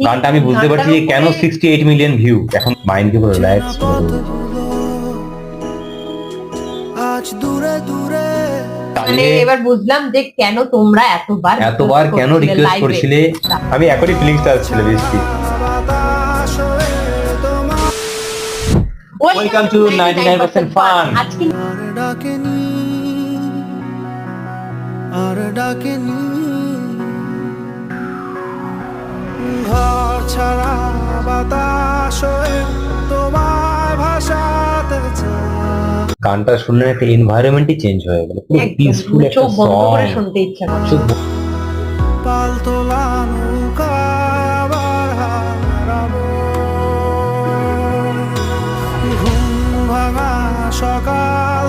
গানটা আমি বুঝতে পারছি যে কেন 68 মিলিয়ন ভিউ। এখন মাইন্ডকে পুরো রিল্যাক্স করে দেবো। মানে এবার বুঝলাম যে কেন তোমরা এতবার কেন রিকোয়েস্ট করছিলে। আমি এখনই ফিলিংসটা আসছিল বেশি। Welcome to 99% fun. আজকে আর ডাকেনি ঘর ছাড়া বাতাস হয়ে তোমায় ভাসাতে চায়। গানটা শুনলে একটা এনভায়রনমেন্টই চেঞ্জ হয়ে গেল, পুরো পিসফুল একটা চোখ বন্ধ সং। করে শুনতে ইচ্ছা করছে। পালতোলা নৌকায় আবার হারাবো, ঘুম ভাঙা সকাল